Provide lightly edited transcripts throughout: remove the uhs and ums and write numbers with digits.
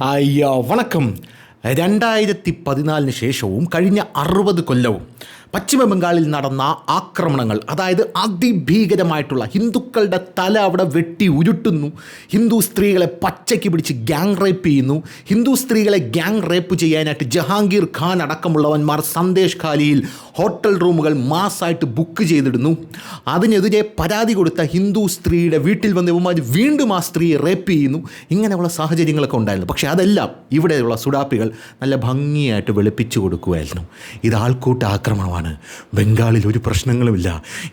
അയ്യോ വണക്കം. 2014 ശേഷവും കഴിഞ്ഞ 60 കൊല്ലവും പശ്ചിമ ബംഗാളിൽ നടന്ന ആക്രമണങ്ങൾ, അതായത് അതിഭീകരമായിട്ടുള്ള ഹിന്ദുക്കളുടെ തല അവിടെ വെട്ടി ഉരുട്ടുന്നു, ഹിന്ദു സ്ത്രീകളെ പച്ചയ്ക്ക് പിടിച്ച് ഗ്യാങ് റേപ്പ് ചെയ്യുന്നു, ഹിന്ദു സ്ത്രീകളെ ഗ്യാങ് റേപ്പ് ചെയ്യാനായിട്ട് ജഹാംഗീർ ഖാൻ അടക്കമുള്ളവന്മാർ സന്ദേശ് ഖാലിയിൽ ഹോട്ടൽ റൂമുകൾ മാസ്സായിട്ട് ബുക്ക് ചെയ്തിടുന്നു. അതിനെതിരെ പരാതി കൊടുത്ത ഹിന്ദു സ്ത്രീയുടെ വീട്ടിൽ വന്ന് ഇവന്മാർ വീണ്ടും ആ സ്ത്രീയെ റേപ്പ് ചെയ്യുന്നു. ഇങ്ങനെയുള്ള സാഹചര്യങ്ങളൊക്കെ ഉണ്ടായിരുന്നു. പക്ഷേ അതെല്ലാം ഇവിടെയുള്ള സുഡാപ്പികൾ നല്ല ഭംഗിയായിട്ട് വെളുപ്പിച്ചു കൊടുക്കുമായിരുന്നു. ഇത് ആൾക്കൂട്ട ആക്രമണമാണ്, ബംഗാളിൽ ഒരു പ്രശ്നങ്ങളുമില്ല,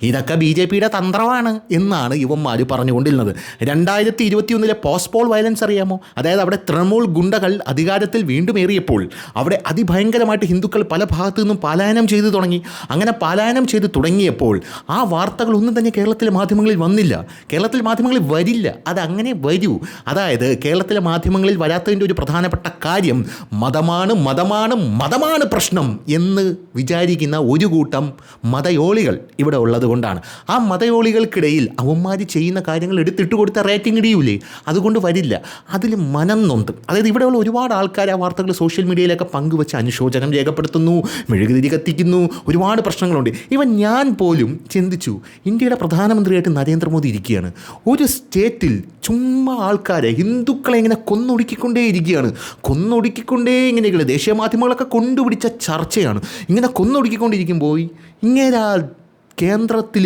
ഇതൊക്കെ BJPയുടെ തന്ത്രമാണ് എന്നാണ് ഇവന്മാർ പറഞ്ഞുകൊണ്ടിരുന്നത്. 2021 പോസ്റ്റ്പോൾ വയലൻസ് അറിയാമോ? അതായത് അവിടെ തൃണമൂൽ ഗുണ്ടകൾ അധികാരത്തിൽ വീണ്ടും ഏറിയപ്പോൾ അവിടെ അതിഭയങ്കരമായിട്ട് ഹിന്ദുക്കൾ പല ഭാഗത്തു നിന്നും പലായനം ചെയ്തു തുടങ്ങി. അങ്ങനെ പലായനം ചെയ്ത് തുടങ്ങിയപ്പോൾ ആ വാർത്തകളൊന്നും തന്നെ കേരളത്തിലെ മാധ്യമങ്ങളിൽ വന്നില്ല, കേരളത്തിലെ മാധ്യമങ്ങളിൽ വരില്ല, അതങ്ങനെ വരൂ. അതായത് കേരളത്തിലെ മാധ്യമങ്ങളിൽ വരാത്തതിൻ്റെ ഒരു പ്രധാനപ്പെട്ട കാര്യം മതമാണ് മതമാണ് മതമാണ് പ്രശ്നം എന്ന് വിചാരിക്കുന്ന ഒരു കൂട്ടം മതയോളികൾ ഇവിടെ ഉള്ളത് കൊണ്ടാണ്. ആ മതയോളികൾക്കിടയിൽ അവന്മാർ ചെയ്യുന്ന കാര്യങ്ങൾ എടുത്തിട്ട് കൊടുത്ത റേറ്റിംഗ് ഇടിയൂലേ, അതുകൊണ്ട് വരില്ല. അതിൽ മനം നൊന്ത്, അതായത് ഇവിടെയുള്ള ഒരുപാട് ആൾക്കാർ ആ വാർത്തകൾ സോഷ്യൽ മീഡിയയിലൊക്കെ പങ്കുവെച്ച് അനുശോചനം രേഖപ്പെടുത്തുന്നു, മെഴുകുതിരി കത്തിക്കുന്നു, ഒരുപാട് പ്രശ്നങ്ങളുണ്ട്. ഞാൻ പോലും ചിന്തിച്ചു, ഇന്ത്യയുടെ പ്രധാനമന്ത്രിയായിട്ട് നരേന്ദ്രമോദി ഇരിക്കുകയാണ്, ഒരു സ്റ്റേറ്റിൽ ചുമ്മാ ആൾക്കാരെ ഹിന്ദുക്കളെ ഇങ്ങനെ കൊന്നൊടുക്കിക്കൊണ്ടേ ഇങ്ങനെയൊക്കെയുള്ള ദേശീയ മാധ്യമങ്ങളൊക്കെ കൊണ്ടുപിടിച്ച ചർച്ചയാണ്. ഇങ്ങനെ കൊന്നൊടുക്കിക്കൊണ്ടിരിക്കുമ്പോൾ ഇങ്ങനെ കേന്ദ്രത്തിൽ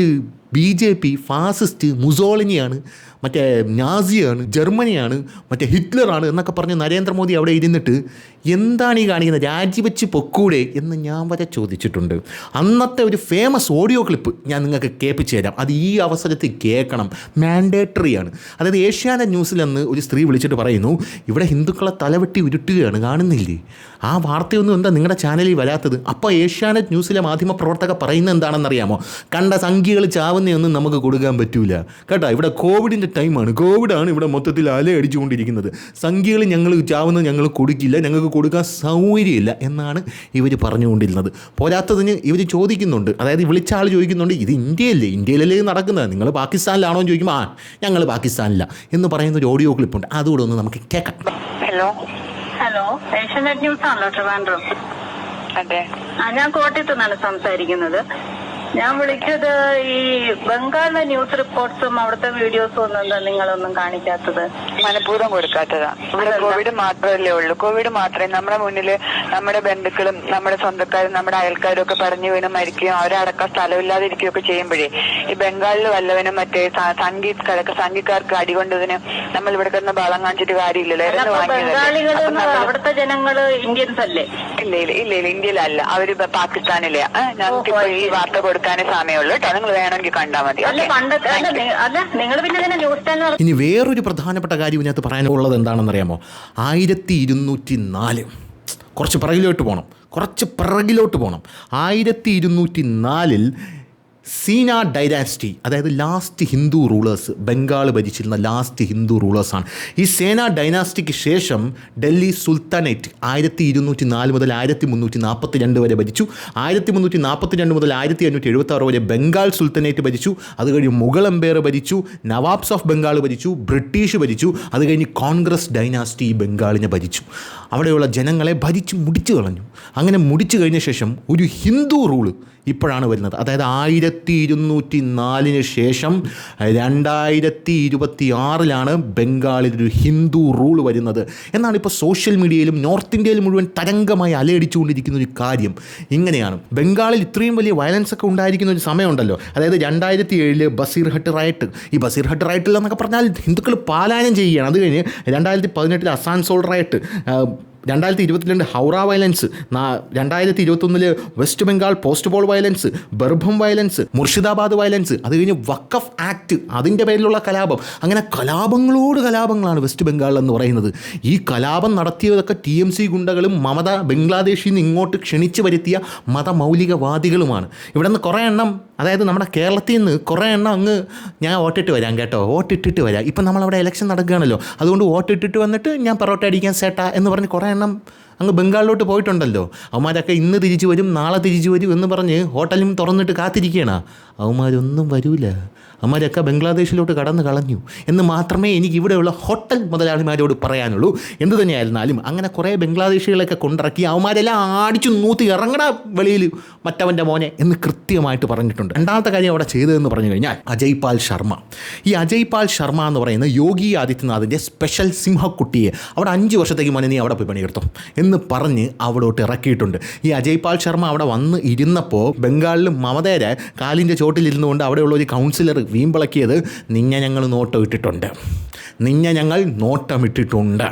BJP ഫാസിസ്റ്റ് മുസോളിനിയാണ്, മറ്റേ നാസിയാണ്, ജർമ്മനിയാണ്, മറ്റേ ഹിറ്റ്ലറാണ് എന്നൊക്കെ പറഞ്ഞ് നരേന്ദ്രമോദി അവിടെ ഇരുന്നിട്ട് എന്താണ് ഈ കാണിക്കുന്നത്, രാജിവെച്ച് പൊക്കൂടെ എന്ന് ഞാൻ വരെ ചോദിച്ചിട്ടുണ്ട്. അന്നത്തെ ഒരു ഫേമസ് ഓഡിയോ ക്ലിപ്പ് ഞാൻ നിങ്ങൾക്ക് കേൾപ്പിച്ചു തരാം, അത് ഈ അവസരത്തിൽ കേൾക്കണം, മാൻഡേറ്ററിയാണ്. അതായത് ഏഷ്യാനെറ്റ് ന്യൂസിൽ അന്ന് ഒരു സ്ത്രീ വിളിച്ചിട്ട് പറയുന്നു, ഇവിടെ ഹിന്ദുക്കളെ തലവെട്ടി ഉരുട്ടുകയാണ്, കാണുന്നില്ലേ? ആ വാർത്തയൊന്നും എന്താ നിങ്ങളുടെ ചാനലിൽ വരാത്തത്? അപ്പോൾ ഏഷ്യാനെറ്റ് ന്യൂസിലെ മാധ്യമപ്രവർത്തകർ പറയുന്നത് എന്താണെന്നറിയാമോ? കണ്ട സംഖ്യകൾ ചാവുന്നതൊന്നും നമുക്ക് കൊടുക്കാൻ പറ്റൂല കേട്ടോ, ഇവിടെ കോവിഡിൻ്റെ ടൈമാണ്, കോവിഡാണ് ഇവിടെ മൊത്തത്തിൽ അലയടിച്ചുകൊണ്ടിരിക്കുന്നത്, സംഖ്യകൾ ഞങ്ങൾ ചാവുന്നത് ഞങ്ങൾ കൊടുക്കില്ല, ഞങ്ങൾക്ക് കൊടുക്കാൻ സൗകര്യമില്ല എന്നാണ് ഇവർ പറഞ്ഞുകൊണ്ടിരുന്നത്. പോരാത്തതിന് ഇവർ ചോദിക്കുന്നുണ്ട്, അതായത് വിളിച്ച ആൾ ചോദിക്കുന്നുണ്ട്, ഇത് ഇന്ത്യയിലല്ലേ നടക്കുന്നത്, നിങ്ങൾ പാകിസ്ഥാനിലാണോ എന്ന് ചോദിക്കുമ്പോൾ ഞങ്ങൾ പാകിസ്ഥാനില്ല എന്ന് പറയുന്ന ഒരു ഓഡിയോ ക്ലിപ്പുണ്ട്, അതുകൂടെ ഒന്ന് നമുക്ക് കേൾക്കാം. ഹലോ, ഏഷ്യാനെറ്റ് ന്യൂസ് ആണല്ലോ ട്രിവാൻഡ്രം? അതെ, ഞാൻ കോട്ടയത്ത് നിന്നാണ് സംസാരിക്കുന്നത്. ഞാൻ വിളിച്ചത് ഈ ബംഗാളിലെ ന്യൂസ് റിപ്പോർട്ട്സും അവിടുത്തെ വീഡിയോസും ഒന്നും എന്താ നിങ്ങളൊന്നും കാണിക്കാത്തത്? മനഃപൂർവ്വം കൊടുക്കാത്തതാ. ഇവിടെ കോവിഡ് മാത്രമല്ലേ ഉള്ളൂ, കോവിഡ് മാത്രമേ നമ്മുടെ മുന്നിൽ നമ്മുടെ ബന്ധുക്കളും നമ്മുടെ സ്വന്തക്കാരും നമ്മുടെ അയൽക്കാരും ഒക്കെ പറഞ്ഞു വീണ് മരിക്കുകയും അവരടക്കം സ്ഥലമില്ലാതെ ഇരിക്കുകയൊക്കെ ചെയ്യുമ്പോഴേ ഈ ബംഗാളിൽ വല്ലവനും മറ്റേ സംഗീതക്കാർക്ക് അടികൊണ്ടതിന് നമ്മൾ ഇവിടെ കിടന്ന് ബളം കാണിച്ചിട്ട് കാര്യമില്ലല്ലോ. അവിടുത്തെ ജനങ്ങള് ഇന്ത്യൻസ് അല്ലേ? ഇല്ല, ഇന്ത്യയിലല്ല, അവര് പാകിസ്ഥാനിലെ. ഞങ്ങൾക്ക് ഈ വാർത്ത കൊടുക്കാനേ സമയമുള്ളൂ കേട്ടോ, നിങ്ങൾ വേണമെങ്കിൽ കണ്ടാൽ മതി. ഇനി വേറൊരു പ്രധാനപ്പെട്ട കാര്യം ഇതിനകത്ത് പറയാനുള്ളത് എന്താണെന്നറിയാമോ? 1204 കുറച്ച് പിറകിലോട്ട് പോകണം. 1204 സീന ഡൈനാസ്റ്റി, അതായത് ലാസ്റ്റ് ഹിന്ദു റൂളേഴ്സ്, ബംഗാൾ ഭരിച്ചിരുന്ന ലാസ്റ്റ് ഹിന്ദു റൂളേഴ്സാണ്. ഈ സേന ഡൈനാസ്റ്റിക്ക് ശേഷം ഡൽഹി സുൽത്താനേറ്റ് 1204 മുതൽ 1342 വരെ ഭരിച്ചു. 1342 മുതൽ 1576 വരെ ബംഗാൾ സുൽത്താനേറ്റ് ഭരിച്ചു. അത് കഴിഞ്ഞ് മുഗൾ എംപയർ ഭരിച്ചു, നവാബ്സ് ഓഫ് ബംഗാൾ ഭരിച്ചു, ബ്രിട്ടീഷ് ഭരിച്ചു. അത് കഴിഞ്ഞ് കോൺഗ്രസ് ഡൈനാസ്റ്റി ബംഗാളിനെ ഭരിച്ചു. അവിടെയുള്ള ജനങ്ങളെ ഭരിച്ച് മുടിച്ചു കളഞ്ഞു. അങ്ങനെ മുടിച്ചു കഴിഞ്ഞ ശേഷം ഒരു ഹിന്ദു റൂള് ഇപ്പോഴാണ് വരുന്നത്. അതായത് 1204 ശേഷം 2026 ബംഗാളിലൊരു ഹിന്ദു റൂൾ വരുന്നത് എന്നാണ് ഇപ്പോൾ സോഷ്യൽ മീഡിയയിലും നോർത്ത് ഇന്ത്യയിൽ മുഴുവൻ തരംഗമായി അലയടിച്ചുകൊണ്ടിരിക്കുന്ന ഒരു കാര്യം. ഇങ്ങനെയാണ് ബംഗാളിൽ ഇത്രയും വലിയ വയലൻസ് ഒക്കെ ഉണ്ടായിരിക്കുന്ന ഒരു സമയമുണ്ടല്ലോ. അതായത് 2007 ബസീർഹട്ട് റൈറ്റ്. ഈ ബസീർഹട്ട് റൈറ്റിൽ എന്നൊക്കെ പറഞ്ഞാൽ ഹിന്ദുക്കൾ പാലായനം ചെയ്യുകയാണ്. അത് കഴിഞ്ഞ് 2018 Asansol riot, 2022 Howrah violence, 2021 West Bengal post poll violence, Birbhum violence, Murshidabad violence, അത് കഴിഞ്ഞ് വഖഫ് ആക്ട്, അതിൻ്റെ പേരിലുള്ള കലാപം. അങ്ങനെ കലാപങ്ങളാണ് വെസ്റ്റ് ബംഗാളിൽ എന്ന് പറയുന്നത്. ഈ കലാപം നടത്തിയതൊക്കെ TMC ഗുണ്ടകളും മമത ബംഗ്ലാദേശിൽ നിന്ന് ഇങ്ങോട്ട് ക്ഷണിച്ചു വരുത്തിയ മതമൗലികവാദികളുമാണ്. ഇവിടെ നിന്ന് കുറേ എണ്ണം, അതായത് നമ്മുടെ കേരളത്തിൽ നിന്ന് കുറേ എണ്ണം അങ്ങ് ഞാൻ വോട്ടിട്ട് വരാം കേട്ടോ, വോട്ടിട്ടിട്ട് വരാം, ഇപ്പം നമ്മളവിടെ ഇലക്ഷൻ നടക്കുകയാണല്ലോ, അതുകൊണ്ട് വോട്ടിട്ടിട്ട് വന്നിട്ട് ഞാൻ പൊറോട്ട അടിക്കാൻ സേട്ടാ എന്ന് പറഞ്ഞ് കുറേ എണ്ണം അങ്ങ് ബംഗാളിലോട്ട് പോയിട്ടുണ്ടല്ലോ. അവന്മാരൊക്കെ ഇന്ന് തിരിച്ചു വരും, നാളെ തിരിച്ചു വരും എന്ന് പറഞ്ഞ് ഹോട്ടലും തുറന്നിട്ട് കാത്തിരിക്കുകയാണ്. അവന്മാരൊന്നും വരൂല. അവന്മാരൊക്കെ ബംഗ്ലാദേശിലോട്ട് കടന്നു കളഞ്ഞു എന്ന് മാത്രമേ എനിക്ക് ഇവിടെയുള്ള ഹോട്ടൽ മുതലാളിമാരോട് പറയാനുള്ളൂ. എന്തു തന്നെയായിരുന്നാലും അങ്ങനെ കുറേ ബംഗ്ലാദേശികളൊക്കെ കൊണ്ടിറക്കി അവന്മാരെല്ലാം അടിച്ചു നൂത്തി ഇറങ്ങണ വെളിയിൽ മറ്റവൻ്റെ മോനെ എന്ന് കൃത്യമായിട്ട് പറഞ്ഞിട്ടുണ്ട്. രണ്ടാമത്തെ കാര്യം അവിടെ ചെയ്തതെന്ന് പറഞ്ഞു കഴിഞ്ഞാൽ അജയ് പാൽ ശർമ്മ. ഈ അജയ് പാൽ ശർമ്മ എന്ന് പറയുന്ന യോഗി ആദിത്യനാഥിൻ്റെ സ്പെഷ്യൽ സിംഹക്കുട്ടിയെ അവിടെ 5 വർഷത്തേക്ക് മോനെ നീ അവിടെ പോയി പണിയെടുത്തോ എന്ന് പറഞ്ഞ് അവിടോട്ട് ഇറക്കിയിട്ടുണ്ട്. ഈ അജയ് പാൽ ശർമ്മ അവിടെ വന്ന് ഇരുന്നപ്പോൾ ബംഗാളിൽ മമതയുടെ കാലിൻ്റെ ചോട്ടിലിരുന്നുകൊണ്ട് അവിടെയുള്ള ഒരു കൗൺസിലർ വീമ്പിളക്കിയത് നിന്നെ ഞങ്ങൾ നോട്ടമിട്ടിട്ടുണ്ട്,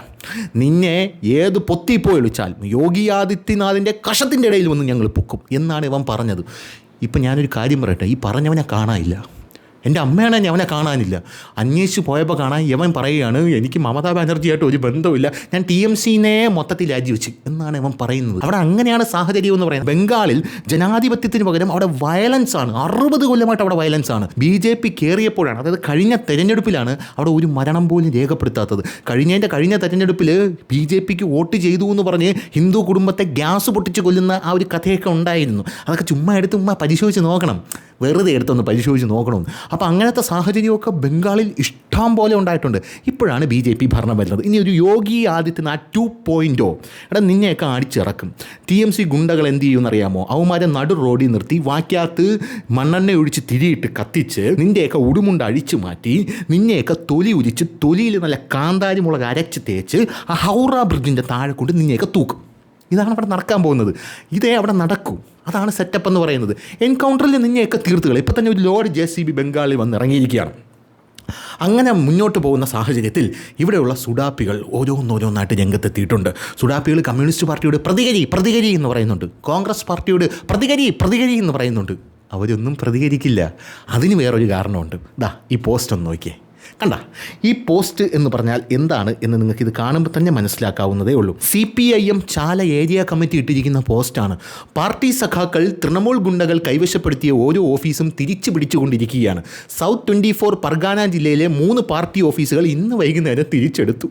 നിന്നെ ഏത് പൊത്തിപ്പോയി വിളിച്ചാൽ യോഗി ആദിത്യനാഥിൻ്റെ കഷത്തിൻ്റെ ഇടയിൽ വന്ന് ഞങ്ങൾ പൊക്കും എന്നാണ് ഇവൻ പറഞ്ഞത്. ഇപ്പം ഞാനൊരു കാര്യം പറയട്ടെ, ഈ പറഞ്ഞവനെ കാണാനില്ല. എൻ്റെ അമ്മയാണ് അവനെ കാണാനില്ല. അന്വേഷിച്ച് പോയപ്പോൾ കാണാൻ ഇവൻ പറയുകയാണ് എനിക്ക് മമതാ ബാനർജിയായിട്ട് ഒരു ബന്ധമില്ല, ഞാൻ TMCനെ മൊത്തത്തിൽ രാജിവെച്ച് എന്നാണ് ഇവൻ പറയുന്നത്. അവിടെ അങ്ങനെയാണ് സാഹചര്യം എന്ന് പറയുന്നത്. ബംഗാളിൽ ജനാധിപത്യത്തിന് പകരം അവിടെ വയലൻസ് ആണ്. 60 കൊല്ലമായിട്ട് അവിടെ വയലൻസ് ആണ്. BJP കയറിയപ്പോഴാണ്, അതായത് കഴിഞ്ഞ തെരഞ്ഞെടുപ്പിലാണ് അവിടെ ഒരു മരണം പോലും രേഖപ്പെടുത്താത്തത്. കഴിഞ്ഞ തെരഞ്ഞെടുപ്പിൽ BJPക്ക് വോട്ട് ചെയ്തു എന്ന് പറഞ്ഞ് ഹിന്ദു കുടുംബത്തെ ഗ്യാസ് പൊട്ടിച്ച് കൊല്ലുന്ന ആ ഒരു കഥയൊക്കെ ഉണ്ടായിരുന്നു. അതൊക്കെ ചുമ്മാ പരിശോധിച്ച് നോക്കണം, വെറുതെ എടുത്തൊന്ന് പരിശോധിച്ച് നോക്കണമെന്ന്. അപ്പോൾ അങ്ങനത്തെ സാഹചര്യമൊക്കെ ബംഗാളിൽ ഇഷ്ടം പോലെ ഉണ്ടായിട്ടുണ്ട്. ഇപ്പോഴാണ് BJP ഭരണം വരുന്നത്. ഇനി ഒരു യോഗി ആദിത്യനാഥ് 2.0 എടാ നിന്നെയൊക്കെ അടിച്ചിറക്കും. TMC ഗുണ്ടകൾ എന്ത് ചെയ്യുമെന്നറിയാമോ? അവന്മാരെ നടു റോഡിൽ നിർത്തി വാക്കകത്ത് മണ്ണെണ്ണ ഒഴിച്ച് തിരിയിട്ട് കത്തിച്ച് നിൻ്റെയൊക്കെ ഉടുമുണ്ട് അഴിച്ചു മാറ്റി നിന്നെയൊക്കെ തൊലി ഉരിച്ച് തൊലിയിൽ നല്ല കാന്താരി മുളക് അരച്ച് തേച്ച് ആ ഹൗറ ബ്രിഡ്ജിൻ്റെ താഴെ കൊണ്ട് നിന്നെയൊക്കെ തൂക്കും. ഇതാണ് അവിടെ നടക്കാൻ പോകുന്നത്. ഇതേ അവിടെ നടക്കും. അതാണ് സെറ്റപ്പ് എന്ന് പറയുന്നത്. എൻകൗണ്ടറിൽ നിന്നെയൊക്കെ തീർത്തുകൾ. ഇപ്പം തന്നെ ഒരു ലോഡ് JCB ബംഗാളിൽ വന്ന് ഇറങ്ങിയിരിക്കുകയാണ്. അങ്ങനെ മുന്നോട്ട് പോകുന്ന സാഹചര്യത്തിൽ ഇവിടെയുള്ള സുഡാപ്പികൾ ഓരോന്നായിട്ട് രംഗത്തെത്തിയിട്ടുണ്ട്. സുഡാപ്പികൾ കമ്മ്യൂണിസ്റ്റ് പാർട്ടിയോട് പ്രതികരി എന്ന് പറയുന്നുണ്ട്, കോൺഗ്രസ് പാർട്ടിയോട് പ്രതികരി എന്ന് പറയുന്നുണ്ട്. അവരൊന്നും പ്രതികരിക്കില്ല. അതിന് വേറൊരു കാരണമുണ്ട്. ഈ പോസ്റ്റ് ഒന്ന് നോക്കിയേ. കണ്ട, ഈ പോസ്റ്റ് എന്ന് പറഞ്ഞാൽ എന്താണ് എന്ന് നിങ്ങൾക്കിത് കാണുമ്പോൾ തന്നെ മനസ്സിലാക്കാവുന്നതേ ഉള്ളൂ. CPIM ചാല ഏരിയ കമ്മിറ്റി ഇട്ടിരിക്കുന്ന പോസ്റ്റാണ്. പാർട്ടി സഖാക്കൾ തൃണമൂൽ ഗുണ്ടകൾ കൈവശപ്പെടുത്തിയ ഓരോ ഓഫീസും തിരിച്ചു പിടിച്ചുകൊണ്ടിരിക്കുകയാണ്. സൗത്ത് 24 പർഗാന ജില്ലയിലെ 3 പാർട്ടി ഓഫീസുകൾ ഇന്ന് വൈകുന്നേരം തിരിച്ചെടുത്തു.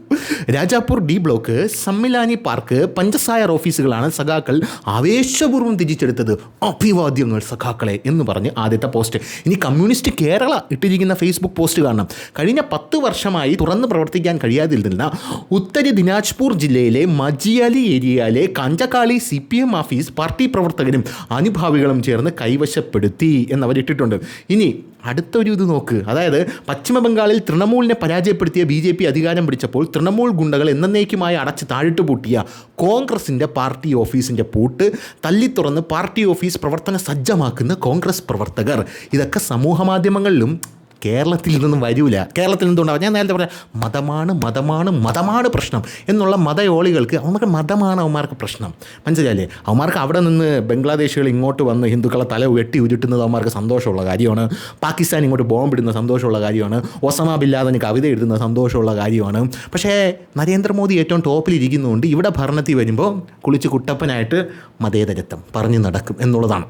രാജാപൂർ D ബ്ലോക്ക്, സമ്മിലാനി പാർക്ക്, പഞ്ചസായർ ഓഫീസുകളാണ് സഖാക്കൾ ആവേശപൂർവ്വം തിരിച്ചെടുത്തത്. അഭിവാദ്യങ്ങൾ സഖാക്കളെ എന്ന് പറഞ്ഞ് ആദ്യത്തെ പോസ്റ്റ്. ഇനി കമ്മ്യൂണിസ്റ്റ് കേരള ഇട്ടിരിക്കുന്ന ഫേസ്ബുക്ക് പോസ്റ്റ് കാണണം. കഴിഞ്ഞ 10 വർഷമായി തുറന്ന് പ്രവർത്തിക്കാൻ കഴിയാതിരുന്ന ഉത്തര ദിനാജ്പൂർ ജില്ലയിലെ മജിയാലി ഏരിയയിലെ കഞ്ചക്കാളി CPM ഓഫീസ് പാർട്ടി പ്രവർത്തകരും അനുഭാവികളും ചേർന്ന് കൈവശപ്പെടുത്തി എന്നവരിട്ടിട്ടുണ്ട്. ഇനി അടുത്തൊരു ഇത് നോക്ക്. അതായത് പശ്ചിമ ബംഗാളിൽ തൃണമൂലിനെ പരാജയപ്പെടുത്തിയ BJP അധികാരം പിടിച്ചപ്പോൾ തൃണമൂൽ ഗുണ്ടകൾ എന്നേക്കുമായി അടച്ച് താഴിട്ട് പൂട്ടിയ കോൺഗ്രസിൻ്റെ പാർട്ടി ഓഫീസിൻ്റെ പൂട്ട് തല്ലിത്തുറന്ന് പാർട്ടി ഓഫീസ് പ്രവർത്തന സജ്ജമാക്കുന്ന കോൺഗ്രസ് പ്രവർത്തകർ. ഇതൊക്കെ സമൂഹ മാധ്യമങ്ങളിലും കേരളത്തിൽ നിന്നും വരില്ല. കേരളത്തിൽ നിന്നുണ്ടാവും. ഞാൻ നേരത്തെ പറഞ്ഞ മതമാണ് പ്രശ്നം എന്നുള്ള മതയോളികൾക്ക് അവന്മാർക്ക് മതമാണ് അവന്മാർക്ക് പ്രശ്നം. മനസ്സിലായില്ലേ? അവന്മാർക്ക് അവിടെ നിന്ന് ബംഗ്ലാദേശികൾ ഇങ്ങോട്ട് വന്ന് ഹിന്ദുക്കളെ തല വെട്ടി ഉരുട്ടുന്നത് അവന്മാർക്ക് സന്തോഷമുള്ള കാര്യമാണ്. പാകിസ്ഥാൻ ഇങ്ങോട്ട് ബോംബിടുന്ന സന്തോഷമുള്ള കാര്യമാണ്. ഒസാമ ബിൻ ലാദന് കവിത എഴുതുന്ന സന്തോഷമുള്ള കാര്യമാണ്. പക്ഷേ നരേന്ദ്രമോദി ഏറ്റവും ടോപ്പിലിരിക്കുന്നതുകൊണ്ട് ഇവിടെ ഭരണത്തിൽ വരുമ്പോൾ കുളിച്ച് കുട്ടപ്പനായിട്ട് മതേതരത്വം പറഞ്ഞു നടക്കും എന്നുള്ളതാണ്.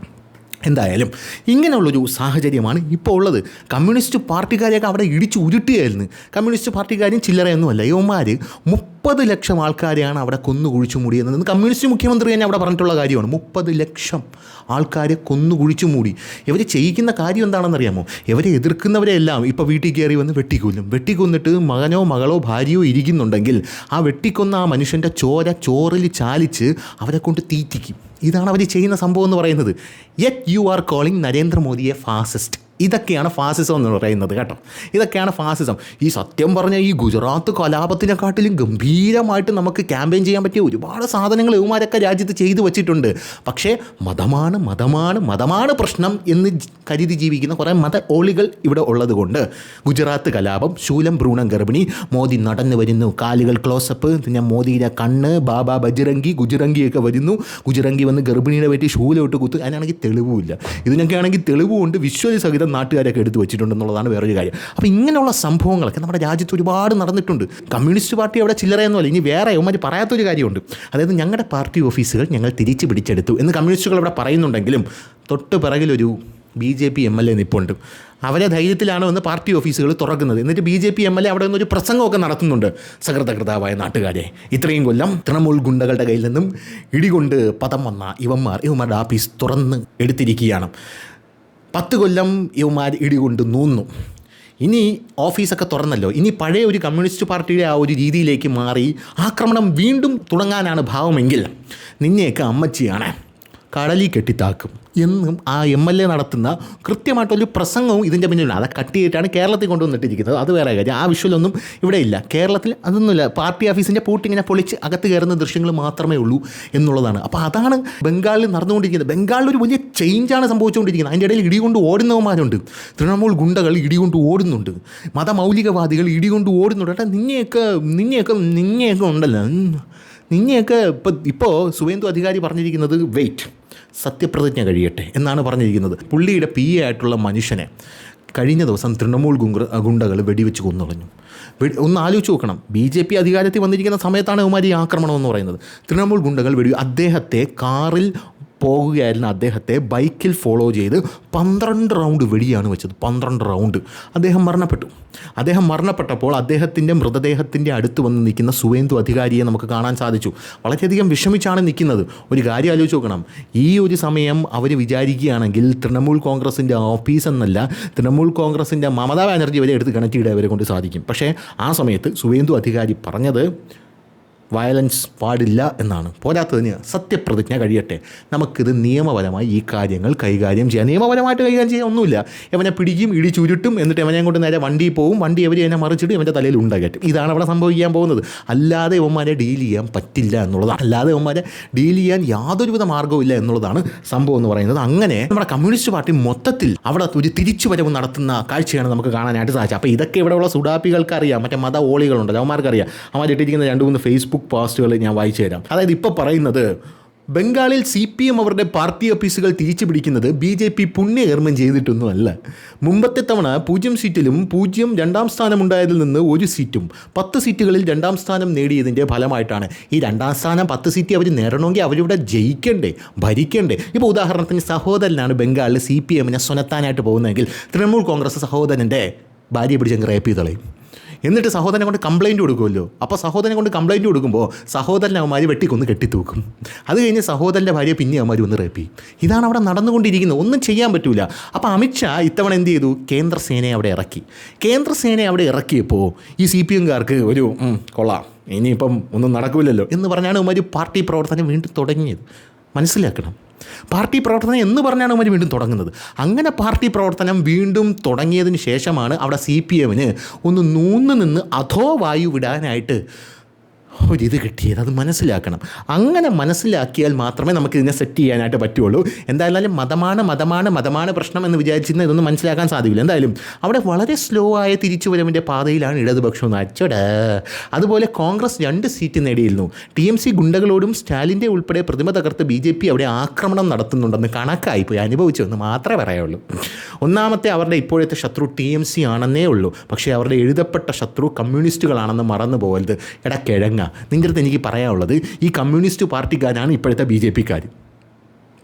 എന്തായാലും ഇങ്ങനെയുള്ളൊരു സാഹചര്യമാണ് ഇപ്പോൾ ഉള്ളത്. കമ്മ്യൂണിസ്റ്റ് പാർട്ടിക്കാരെയൊക്കെ അവിടെ ഇടിച്ച് ഉരുട്ടുകയായിരുന്നു. കമ്മ്യൂണിസ്റ്റ് പാർട്ടിക്കാരും ചില്ലറയൊന്നുമല്ല. യുവന്മാർ 30 ലക്ഷം ആൾക്കാരെയാണ് അവിടെ കൊന്നുകുഴിച്ചു മൂടിയെന്ന് കമ്മ്യൂണിസ്റ്റ് മുഖ്യമന്ത്രി തന്നെ അവിടെ പറഞ്ഞിട്ടുള്ള കാര്യമാണ്. 30 ലക്ഷം ആൾക്കാരെ കൊന്നുകുഴിച്ചു മൂടി. ഇവർ ചെയ്യിക്കുന്ന കാര്യം എന്താണെന്നറിയാമോ? ഇവരെ എതിർക്കുന്നവരെല്ലാം ഇപ്പോൾ വീട്ടിൽ കയറി വന്ന് വെട്ടിക്കൊന്നിട്ട് മകനോ മകളോ ഭാര്യയോ ഇരിക്കുന്നുണ്ടെങ്കിൽ ആ വെട്ടിക്കൊന്ന ആ മനുഷ്യൻ്റെ ചോറിൽ ചാലിച്ച് അവരെ കൊണ്ട് തീറ്റിക്കും. ഇതാണ് അവർ ചെയ്യുന്ന സംഭവം എന്ന് പറയുന്നത്. യെറ്റ് യു ആർ കോളിംഗ് നരേന്ദ്രമോദിയെ ഫാസിസ്റ്റ്. ഇതൊക്കെയാണ് ഫാസിസം എന്ന് പറയുന്നത് കേട്ടോ. ഇതൊക്കെയാണ് ഫാസിസം. ഈ സത്യം പറഞ്ഞാൽ ഈ ഗുജറാത്ത് കലാപത്തിനെക്കാട്ടിലും ഗംഭീരമായിട്ട് നമുക്ക് ക്യാമ്പയിൻ ചെയ്യാൻ പറ്റിയ ഒരുപാട് സാധനങ്ങൾ ഇവന്മാരൊക്കെ രാജ്യത്ത് ചെയ്തു വച്ചിട്ടുണ്ട്. പക്ഷേ മതമാണ് പ്രശ്നം എന്ന് കരുതി ജീവിക്കുന്ന കുറേ മത ഓളികൾ ഇവിടെ ഉള്ളത് കൊണ്ട് ഗുജറാത്ത് കലാപം, ശൂലം ഭ്രൂണം ഗർഭിണി, മോദി നടന്നു വരുന്നു, കാലുകൾ ക്ലോസപ്പ്, പിന്നെ മോദിയുടെ കണ്ണ്, ബാബ ഗുജറങ്കിയൊക്കെ വരുന്നു, ഗുജറങ്കി വന്ന് ഗർഭിണിയുടെ പറ്റി ശൂലമിട്ട് കുത്ത്. അതിനാണെങ്കിൽ തെളിവുമില്ല. ഇതിനൊക്കെ ആണെങ്കിൽ തെളിവുകൊണ്ട് വിഷ്വൽ സഹിതം നാട്ടുകാരൊക്കെ എടുത്തു വെച്ചിട്ടുണ്ടെന്നുള്ളതാണ് വേറൊരു കാര്യം. അപ്പോൾ ഇങ്ങനെയുള്ള സംഭവങ്ങളൊക്കെ നമ്മുടെ രാജ്യത്ത് ഒരുപാട് നടന്നിട്ടുണ്ട്. കമ്മ്യൂണിസ്റ്റ് പാർട്ടി അവിടെ ചില്ലറയൊന്നുമല്ല. ഇനി വേറെ അവന്മാർ പറയാത്തൊരു കാര്യമുണ്ട്. അതായത് ഞങ്ങളുടെ പാർട്ടി ഓഫീസുകൾ ഞങ്ങൾ തിരിച്ചു പിടിച്ചെടുത്തു എന്ന് കമ്മ്യൂണിസ്റ്റുകൾ ഇവിടെ പറയുന്നുണ്ടെങ്കിലും തൊട്ട് പിറകിലൊരു BJP MLA നിൽപ്പുണ്ട്. അവരെ ധൈര്യത്തിലാണ് വന്ന് പാർട്ടി ഓഫീസുകൾ തുറക്കുന്നത്. എന്നിട്ട് BJP MLA അവിടെ നിന്നൊരു പ്രസംഗമൊക്കെ നടത്തുന്നുണ്ട്. സകൃതകൃതാവായ നാട്ടുകാരെ, ഇത്രയും കൊല്ലം തൃണമൂൽ ഗുണ്ടകളുടെ കയ്യിൽ നിന്നും ഇടികൊണ്ട് പദം വന്ന ഇവന്മാരുടെ ഓഫീസ് തുറന്ന് എടുത്തിരിക്കുകയാണ്. 10 കൊല്ലം ഇവന്മാർ ഇടികൊണ്ട് നൂന്നു. ഇനി ഓഫീസൊക്കെ തുറന്നല്ലോ, ഇനി പഴയ ഒരു കമ്മ്യൂണിസ്റ്റ് പാർട്ടിയുടെ ആ ഒരു രീതിയിലേക്ക് മാറി ആക്രമണം വീണ്ടും തുടങ്ങാനാണ് ഭാവമെങ്കിൽ നിന്നെയൊക്കെ അമ്മച്ചിയാണ് കടലിൽ കെട്ടിത്താക്കും എന്നും ആ MLA നടത്തുന്ന കൃത്യമായിട്ടൊരു പ്രസംഗവും ഇതിൻ്റെ പിന്നിലുണ്ട്. അത് കട്ട് ചെയ്തിട്ടാണ് കേരളത്തിൽ കൊണ്ടുവന്നിട്ടിരിക്കുന്നത്. അത് വേറെ കാര്യം. ആ വിഷ്വലൊന്നും ഇവിടെ ഇല്ല. കേരളത്തിൽ അതൊന്നുമില്ല. പാർട്ടി ഓഫീസിൻ്റെ പൂട്ടിങ്ങനെ പൊളിച്ച് അകത്ത് കയറുന്ന ദൃശ്യങ്ങൾ മാത്രമേ ഉള്ളൂ എന്നുള്ളതാണ്. അപ്പോൾ അതാണ് ബംഗാളിൽ നടന്നുകൊണ്ടിരിക്കുന്നത്. ബംഗാളിൽ ഒരു വലിയ ചേഞ്ചാണ് സംഭവിച്ചുകൊണ്ടിരിക്കുന്നത്. അതിൻ്റെ ഇടയിൽ ഇടികൊണ്ട് ഓടുന്നവന്മാരുണ്ട്, തൃണമൂൽ ഗുണ്ടകൾ ഇടികൊണ്ട് ഓടുന്നുണ്ട്, മതമൗലികവാദികൾ ഇടികൊണ്ട് ഓടുന്നുണ്ട്. ഏട്ടാ നിന്നെയൊക്കെ ഉണ്ടല്ലോ, നിന്നെയൊക്കെ ഇപ്പോൾ സുവേന്ദു അധികാരി പറഞ്ഞിരിക്കുന്നത് വെയിറ്റ്, സത്യപ്രതിജ്ഞ കഴിയട്ടെ എന്നാണ് പറഞ്ഞിരിക്കുന്നത്. പുള്ളിയുടെ PA ആയിട്ടുള്ള മനുഷ്യനെ കഴിഞ്ഞ ദിവസം തൃണമൂൽ ഗുണ്ടകൾ വെടിവെച്ച് കൊന്നുകളഞ്ഞു. ഒന്ന് ആലോചിച്ച് നോക്കണം. BJP അധികാരത്തിൽ വന്നിരിക്കുന്ന സമയത്താണ് ഇവന്മാർ ഈ ആക്രമണം എന്ന് പറയുന്നത്. തൃണമൂൽ ഗുണ്ടകൾ അദ്ദേഹത്തെ കാറിൽ പോകുകയായിരുന്ന അദ്ദേഹത്തെ ബൈക്കിൽ ഫോളോ ചെയ്ത് 12 റൗണ്ട് വെടിയാണ് വെച്ചത്. 12 റൗണ്ട്. അദ്ദേഹം മരണപ്പെട്ടപ്പോൾ അദ്ദേഹത്തിൻ്റെ മൃതദേഹത്തിൻ്റെ അടുത്ത് വന്ന് നിൽക്കുന്ന സുവേന്ദു അധികാരിയെ നമുക്ക് കാണാൻ സാധിച്ചു. വളരെയധികം വിഷമിച്ചാണ് നിൽക്കുന്നത്. ഒരു കാര്യം ആലോചിച്ച് നോക്കണം. ഈ ഒരു സമയം അവർ വിചാരിക്കുകയാണെങ്കിൽ തൃണമൂൽ കോൺഗ്രസിൻ്റെ ഓഫീസ് എന്നല്ല, തൃണമൂൽ കോൺഗ്രസിൻ്റെ മമതാ ബാനർജി വരെ എടുത്ത് കണക്ട് ചെയ്ത് അവരെ കൊണ്ട് സാധിക്കും. പക്ഷേ ആ സമയത്ത് സുവേന്ദു അധികാരി പറഞ്ഞത് വയലൻസ് പാടില്ല എന്നാണ്. പോരാത്തതിന് സത്യപ്രതിജ്ഞ കഴിയട്ടെ, നമുക്കിത് നിയമപരമായി ഈ കാര്യങ്ങൾ കൈകാര്യം ചെയ്യാം. നിയമപരമായിട്ട് കൈകാര്യം ചെയ്യാൻ ഒന്നുമില്ല. ഇവനെ പിടിക്കും, ചുരുട്ടും, എന്നിട്ട് ഇവനെ കൊണ്ട് നേരെ വണ്ടി പോവും, വണ്ടി അവർ എന്നെ മറിച്ചിട്ട് ഇവൻ്റെ തലയിൽ ഉണ്ടാകറ്റും. ഇതാണ് അവിടെ സംഭവിക്കാൻ പോകുന്നത്. അല്ലാതെ ഇവന്മാരെ ഡീൽ ചെയ്യാൻ പറ്റില്ല എന്നുള്ളതാണ്. അല്ലാതെ ഇവന്മാരെ ഡീൽ ചെയ്യാൻ യാതൊരുവിധ മാർഗ്ഗവും ഇല്ല എന്നുള്ളതാണ് സംഭവം എന്ന് പറയുന്നത്. അങ്ങനെ നമ്മുടെ കമ്മ്യൂണിസ്റ്റ് പാർട്ടി മൊത്തത്തിൽ അവിടെ ഒരു തിരിച്ചുവരവ് നടത്തുന്ന കാഴ്ചയാണ് നമുക്ക് കാണാനായിട്ട് സാധിച്ചത്. അപ്പോൾ ഇതൊക്കെ ഇവിടെയുള്ള സുഡാപ്പികൾക്ക് അറിയാം, മറ്റേ മത ഓളികളുണ്ട്, അവന്മാർക്കറിയാം. അവന്മാർ ഇട്ടിരിക്കുന്ന 2-3 ഫേസ്ബുക്ക് പോസ്റ്റുകൾ ഞാൻ വായിച്ചു തരാം. അതായത് ഇപ്പോൾ പറയുന്നത്, ബംഗാളിൽ CPM അവരുടെ പാർട്ടി ഓഫീസുകൾ തിരിച്ചു പിടിക്കുന്നത് BJP പുണ്യകർമ്മം ചെയ്തിട്ടൊന്നുമല്ല. മുമ്പത്തെ തവണ 0 സീറ്റിലും 0 2ാം സ്ഥാനമുണ്ടായതിൽ നിന്ന് 1 സീറ്റും 10 സീറ്റുകളിൽ 2ാം സ്ഥാനം നേടിയതിൻ്റെ ഫലമായിട്ടാണ്. ഈ 2ാം സ്ഥാനം 10 സീറ്റ് അവർ നേടണമെങ്കിൽ അവരിവിടെ ജയിക്കണ്ടേ, ഭരിക്കണ്ടേ. ഇപ്പോൾ ഉദാഹരണത്തിന് സഹോദരനാണ് ബംഗാളിൽ CPMനെ സ്വനത്താനായിട്ട് പോകുന്നതെങ്കിൽ തൃണമൂൽ കോൺഗ്രസ് സഹോദരൻ്റെ ഭാര്യയെ പിടിച്ചങ്ങ് റേപ്പ് ചെയ്ത് കളയും. എന്നിട്ട് സഹോദരനെ കൊണ്ട് കംപ്ലയിൻറ്റ് കൊടുക്കുമല്ലോ. അപ്പോൾ സഹോദരനെ കൊണ്ട് കംപ്ലയിൻറ്റ് കൊടുക്കുമ്പോൾ സഹോദരൻ അവന്മാർ വെട്ടിക്കൊന്ന് കെട്ടിത്തൂക്കും. അത് കഴിഞ്ഞ് സഹോദരൻ്റെ ഭാര്യ പിന്നെ അവന്മാർ ഒന്ന് റേപ്പ് ചെയ്യും. ഇതാണ് അവിടെ നടന്നുകൊണ്ടിരിക്കുന്നത്. ഒന്നും ചെയ്യാൻ പറ്റില്ല. അപ്പോൾ അമിത്ഷാ ഇത്തവണ എന്ത് ചെയ്തു? കേന്ദ്രസേനയെ അവിടെ ഇറക്കിയപ്പോൾ ഈ CPMകാർക്ക് ഒരു കൊള്ളാം, ഇനിയിപ്പം ഒന്നും നടക്കില്ലല്ലോ എന്ന് പറഞ്ഞാണ് അവന്മാർ പാർട്ടി പ്രവർത്തനം വീണ്ടും തുടങ്ങിയത്. മനസ്സിലാക്കണം. പാർട്ടി പ്രവർത്തനം എന്ന് പറഞ്ഞാണ് അവർ വീണ്ടും തുടങ്ങുന്നത്. അങ്ങനെ പാർട്ടി പ്രവർത്തനം വീണ്ടും തുടങ്ങിയതിന് ശേഷമാണ് അവിടെ CPMന് ഒന്ന് നൂന്ന് നിന്ന് അധോ വായു വിടാനായിട്ട് ഒരിത് കിട്ടിയത്. അത് മനസ്സിലാക്കണം. അങ്ങനെ മനസ്സിലാക്കിയാൽ മാത്രമേ നമുക്ക് ഇതിനെ സെറ്റ് ചെയ്യാനായിട്ട് പറ്റുള്ളൂ. എന്തായാലും മതമാണ് പ്രശ്നം എന്ന് വിചാരിച്ചിരുന്ന ഇതൊന്നും മനസ്സിലാക്കാൻ സാധിക്കില്ല. എന്തായാലും അവിടെ വളരെ സ്ലോ ആയ തിരിച്ചുവരവിൻ്റെ പാതയിലാണ് ഇടതുപക്ഷം എന്ന് അച്ചട. അതുപോലെ കോൺഗ്രസ് 2 സീറ്റ് നേടിയിരുന്നു. TMC ഗുണ്ടകളോടും സ്റ്റാലിൻ്റെ ഉൾപ്പെടെ പ്രതിമ തകർത്ത് BJP അവിടെ ആക്രമണം നടത്തുന്നുണ്ടെന്ന് കണക്കായിപ്പോയി അനുഭവിച്ചതെന്ന് മാത്രമേ പറയുള്ളൂ. ഒന്നാമത്തെ അവരുടെ ഇപ്പോഴത്തെ ശത്രു TMC ആണെന്നേ ഉള്ളൂ. പക്ഷേ അവരുടെ എഴുതപ്പെട്ട ശത്രു കമ്മ്യൂണിസ്റ്റുകളാണെന്ന് മറന്നു പോകരുത്. കിഴങ്ങ, നിങ്ങളുടെ അടുത്ത് എനിക്ക് പറയാനുള്ളത്, ഈ കമ്മ്യൂണിസ്റ്റ് പാർട്ടിക്കാരാണ് ഇപ്പോഴത്തെ BJPക്കാർ.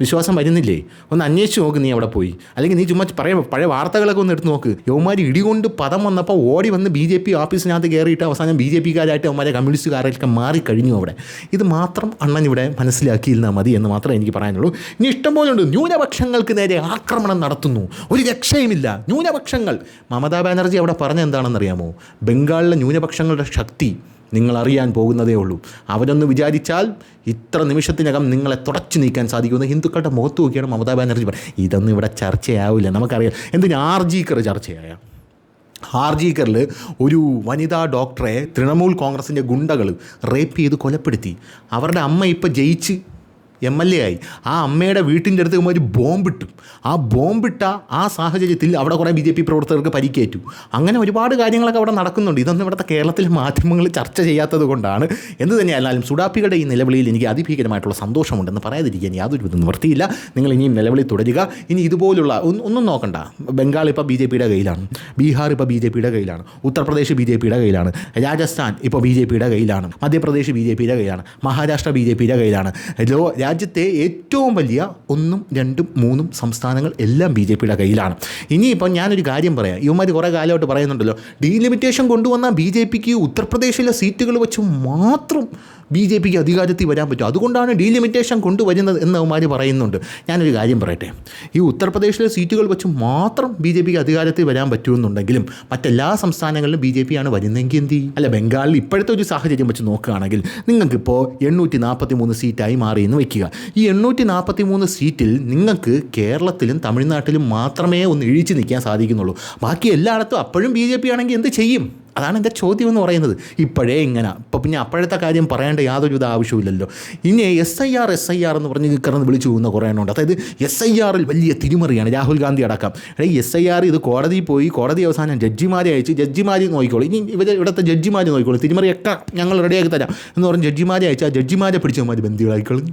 വിശ്വാസം വരുന്നില്ലേ? ഒന്ന് അന്വേഷിച്ച് നോക്ക്. നീ അവിടെ പോയി, അല്ലെങ്കിൽ നീ ചുമ്മാ പഴയ വാർത്തകളൊക്കെ ഒന്ന് എടുത്ത് നോക്ക്. യവന്മാർ ഇടികൊണ്ട് പദം വന്നപ്പോൾ ഓടി വന്ന് BJP ഓഫീസിനകത്ത് കയറിയിട്ട് അവസാനം BJPക്കാരായിട്ട് അവന്മാരെ കമ്മ്യൂണിസ്റ്റുകാരൊക്കെ മാറിക്കഴിഞ്ഞു അവിടെ. ഇത് മാത്രം അണ്ണൻ ഇവിടെ മനസ്സിലാക്കിയിരുന്നാൽ മതി എന്ന് മാത്രമേ എനിക്ക് പറയാനുള്ളൂ. ഇനി ഇഷ്ടംപോലെ ഉണ്ട്. ന്യൂനപക്ഷങ്ങൾക്ക് നേരെ ആക്രമണം നടത്തുന്നു, ഒരു രക്ഷയുമില്ല ന്യൂനപക്ഷങ്ങൾ. മമതാ ബാനർജി അവിടെ പറഞ്ഞെന്താണെന്നറിയാമോ? ബംഗാളിലെ ന്യൂനപക്ഷങ്ങളുടെ ശക്തി നിങ്ങളറിയാൻ പോകുന്നതേ ഉള്ളൂ. അവരൊന്ന് വിചാരിച്ചാൽ ഇത്ര നിമിഷത്തിനകം നിങ്ങളെ തുടച്ചു നീക്കാൻ സാധിക്കുമെന്ന് ഹിന്ദുക്കളുടെ മുഖത്ത് നോക്കിയാണ് മമതാ ബാനർജി പറയുന്നത്. ഇതൊന്നും ഇവിടെ ചർച്ചയാവില്ല. നമുക്കറിയാം എന്തിന് ആർജിക്കർ ചർച്ചയായ. ആർജിക്കറിൽ ഒരു വനിതാ ഡോക്ടറെ തൃണമൂൽ കോൺഗ്രസിൻ്റെ ഗുണ്ടകൾ റേപ്പ് ചെയ്ത് കൊലപ്പെടുത്തി. അവരുടെ അമ്മ ഇപ്പോൾ ജയിച്ച് MLA ആയി. ആ അമ്മയുടെ വീട്ടിൻ്റെ അടുത്ത് ഒരു ബോംബിട്ടു. ആ ബോംബിട്ട ആ സാഹചര്യത്തിൽ അവിടെ കുറേ BJP പ്രവർത്തകർക്ക് പരിക്കേറ്റു. അങ്ങനെ ഒരുപാട് കാര്യങ്ങളൊക്കെ അവിടെ നടക്കുന്നുണ്ട്. ഇതൊന്നും ഇവിടുത്തെ കേരളത്തിലെ മാധ്യമങ്ങൾ ചർച്ച ചെയ്യാത്തത് കൊണ്ടാണ്. എന്ത് തന്നെയായാലും സുഡാപ്പികളുടെ ഈ നിലവിളിയിൽ എനിക്ക് അതിഭീകരമായിട്ടുള്ള സന്തോഷമുണ്ടെന്ന് പറയാതിരിക്കാൻ യാതൊരു നിവൃത്തിയില്ല. നിങ്ങൾ ഇനിയും നിലവിളി തുടരുക. ഇനി ഇതുപോലുള്ള ഒന്നും നോക്കണ്ട. ബംഗാൾ ഇപ്പോൾ BJPയുടെ കയ്യിലാണ്, ബീഹാർ ഇപ്പോൾ BJPയുടെ കയ്യിലാണ്, ഉത്തർപ്രദേശ് BJPയുടെ കയ്യിലാണ്, രാജസ്ഥാൻ ഇപ്പോൾ BJPയുടെ കയ്യിലാണ്, മധ്യപ്രദേശ് BJPയുടെ കയ്യിലാണ്, മഹാരാഷ്ട്ര BJPയുടെ കയ്യിലാണ്. രാജ്യത്തെ ഏറ്റവും വലിയ 1, 2, 3 സംസ്ഥാനങ്ങൾ എല്ലാം BJPയുടെ കയ്യിലാണ്. ഇനിയിപ്പം ഞാനൊരു കാര്യം പറയാം. ഇവന്മാർ കുറേ കാലമായിട്ട് പറയുന്നുണ്ടല്ലോ, ഡീലിമിറ്റേഷൻ കൊണ്ടുവന്ന BJPക്ക് ഉത്തർപ്രദേശിലെ സീറ്റുകൾ വെച്ച് മാത്രം BJPക്ക് അധികാരത്തിൽ വരാൻ പറ്റും. അതുകൊണ്ടാണ് ഡീലിമിറ്റേഷൻ കൊണ്ടുവരുന്നത് എന്ന് അവന്മാർ പറയുന്നുണ്ട്. ഞാനൊരു കാര്യം പറയട്ടെ, ഈ ഉത്തർപ്രദേശിലെ സീറ്റുകൾ വെച്ച് മാത്രം BJPക്ക് അധികാരത്തിൽ വരാൻ പറ്റുമെന്നുണ്ടെങ്കിലും മറ്റെല്ലാ സംസ്ഥാനങ്ങളിലും BJP ആണ് വരുന്നതെങ്കിൽ എന്ത് ചെയ്യും? അല്ല, ബംഗാളിൽ ഇപ്പോഴത്തെ ഒരു സാഹചര്യം വെച്ച് നോക്കുകയാണെങ്കിൽ നിങ്ങൾക്കിപ്പോൾ 843 സീറ്റായി മാറിയെന്ന് വയ്ക്കുക. ഈ 843 സീറ്റിൽ നിങ്ങൾക്ക് കേരളത്തിലും തമിഴ്നാട്ടിലും മാത്രമേ ഒന്ന് ഇഴിച്ച് നിൽക്കാൻ സാധിക്കുന്നുള്ളൂ. ബാക്കി എല്ലായിടത്തും അപ്പോഴും BJP ആണെങ്കിൽ എന്ത് ചെയ്യും? അതാണ് എൻ്റെ ചോദ്യം എന്ന് പറയുന്നത്. ഇപ്പോഴേ ഇങ്ങനെ ഇപ്പോൾ പിന്നെ അപ്പോഴത്തെ കാര്യം പറയേണ്ട യാതൊരു ആവശ്യമില്ലല്ലോ. ഇനി SIR എന്ന് പറഞ്ഞ് കിടന്ന് വിളിച്ചു പോകുന്ന കുറേ എണ്ണമുണ്ട്. അതായത് SIRൽ വലിയ തിരിമറിയാണ്, രാഹുൽ ഗാന്ധി അടക്കം. SIR ഇത് കോടതിയിൽ പോയി, കോടതി അവസാനം ജഡ്ജിമാരെ അയച്ച് ജഡ്ജിമാർ നോക്കിക്കോളൂ, ഇനി ഇവിടുത്തെ ജഡ്ജിമാർ നോക്കിക്കോളൂ, തിരിമറിയൊക്കെ ഞങ്ങൾ റെഡിയാക്കി തരാം എന്ന് പറഞ്ഞ് ജഡ്ജിമാരെ അയച്ച് ആ ജഡ്ജിമാരെ പിടിച്ചവന്മാർ ബന്ദികളായിക്കളഞ്ഞു.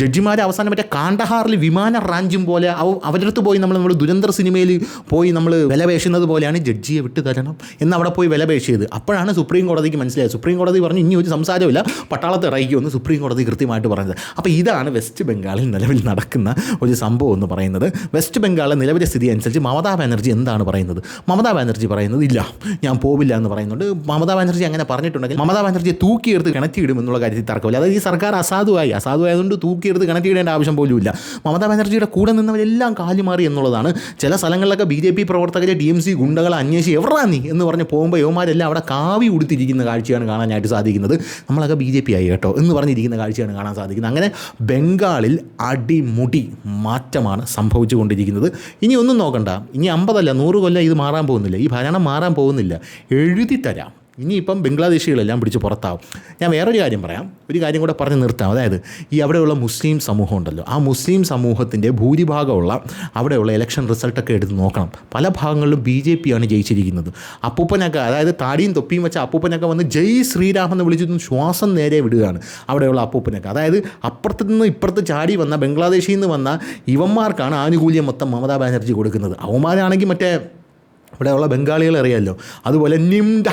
ജഡ്ജിമാരെ അവസാനം മറ്റേ കാണ്ഡഹാറിൽ വിമാന റാഞ്ചും പോലെ അവരടുത്ത് പോയി നമ്മൾ ദുരന്തർ സിനിമയിൽ പോയി നമ്മൾ വിലപേശുന്നത് പോലെയാണ് ജഡ്ജിയെ വിട്ട് തരണം എന്നവിടെ പോയി വിലപേശിയത്. അപ്പോഴാണ് സുപ്രീം കോടതിക്ക് മനസ്സിലായത്. സുപ്രീം കോടതി പറഞ്ഞു ഇനി ഒരു സംസാരമില്ല, പട്ടാളത്തെ ഇറക്കിക്കുമെന്ന് സുപ്രീം കോടതി കൃത്യമായിട്ട് പറഞ്ഞത്. അപ്പോൾ ഇതാണ് വെസ്റ്റ് ബംഗാളിൽ നിലവിൽ നടക്കുന്ന ഒരു സംഭവം എന്ന് പറയുന്നത്. വെസ്റ്റ് ബംഗാളിലെ നിലവിലെ സ്ഥിതി അനുസരിച്ച് മമതാ ബാനർജി എന്താണ് പറയുന്നത്? മമതാ ബാനർജി പറയുന്നത് ഇല്ല, ഞാൻ പോവില്ല എന്ന് പറയുന്നുണ്ട്. മമതാ ബാനർജി അങ്ങനെ പറഞ്ഞിട്ടുണ്ടെങ്കിൽ മമതാ ബാനർജിയെ തൂക്കിയെടുത്ത് കിണറ്റിയിടും എന്നുള്ള കാര്യത്തിൽ തർക്കമില്ല. അതായത് ഈ സർക്കാർ അസാധുവായതുകൊണ്ട് തൂക്കിയെടുത്ത് കിണറ്റിയിടേണ്ട ആവശ്യം പോലും ഇല്ല. മമതാ ബാനർജിയുടെ കൂടെ നിന്നവരെല്ലാം കാലുമാറി എന്നുള്ളതാണ്. ചില സ്ഥലങ്ങളിലൊക്കെ BJP പ്രവർത്തകരെ TMC ഗുണ്ടകളെ അന്വേഷിച്ച് എവിടാ നീ എന്ന് പറഞ്ഞ് പോകുമ്പോൾ യവന്മാരെല്ലാം അവിടെ കാവി ഉടുത്തിരിക്കുന്ന കാഴ്ചയാണ് കാണാനായിട്ട് സാധിക്കുന്നത്. നമ്മളൊക്കെ BJP ആയി കേട്ടോ എന്ന് പറഞ്ഞിരിക്കുന്ന കാഴ്ചയാണ് കാണാൻ സാധിക്കുന്നത്. അങ്ങനെ ബംഗാളിൽ അടിമുടി മാറ്റമാണ് സംഭവിച്ചു കൊണ്ടിരിക്കുന്നത്. ഇനി ഒന്നും നോക്കണ്ട, ഇനി 50 അല്ല 100 കൊല്ലം ഇത് മാറാൻ പോകുന്നില്ല, ഈ ഭരണം മാറാൻ പോകുന്നില്ല, എഴുതി തരാം. ഇനിയിപ്പം ബംഗ്ലാദേശികളെല്ലാം പിടിച്ച് പുറത്താവും. ഞാൻ വേറൊരു കാര്യം പറയാം, ഒരു കാര്യം കൂടെ പറഞ്ഞ് നിർത്താം. അതായത് ഈ അവിടെയുള്ള മുസ്ലിം സമൂഹം ഉണ്ടല്ലോ, ആ മുസ്ലിം സമൂഹത്തിൻ്റെ ഭൂരിഭാഗമുള്ള അവിടെയുള്ള ഇലക്ഷൻ റിസൾട്ടൊക്കെ എടുത്ത് നോക്കണം. പല ഭാഗങ്ങളിലും BJP ആണ് ജയിച്ചിരിക്കുന്നത്. അപ്പൂപ്പനൊക്കെ, അതായത് താടിയും തൊപ്പിയും വെച്ച അപ്പൂപ്പനൊക്കെ വന്ന് ജയ് ശ്രീരാം എന്ന് വിളിച്ചിട്ട് ശ്വാസം നേരെ വിടുകയാണ് അവിടെയുള്ള അപ്പൂപ്പനൊക്കെ. അതായത് അപ്പുറത്ത് നിന്ന് ഇപ്പുറത്ത് ചാടി വന്ന ബംഗ്ലാദേശിൽ നിന്ന് വന്ന ഇവന്മാർക്കാണ് ആനുകൂല്യം മൊത്തം മമതാ ബാനർജി കൊടുക്കുന്നത്. അവന്മാരാണെങ്കിൽ മറ്റേ ഇവിടെയുള്ള ബംഗാളികളെ അറിയാമല്ലോ, അതുപോലെ നിംഡ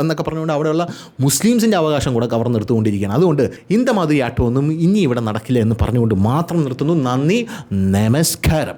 എന്നൊക്കെ പറഞ്ഞുകൊണ്ട് അവിടെയുള്ള മുസ്ലിംസിൻ്റെ അവകാശം കൂടെ കവർന്നെടുത്തുകൊണ്ടിരിക്കുകയാണ്. അതുകൊണ്ട് ഇന്ത മാതിരി ആട്ടമൊന്നും ഇനി ഇവിടെ നടക്കില്ല എന്ന് പറഞ്ഞുകൊണ്ട് മാത്രം നിർത്തുന്നു. നന്ദി, നമസ്കാരം.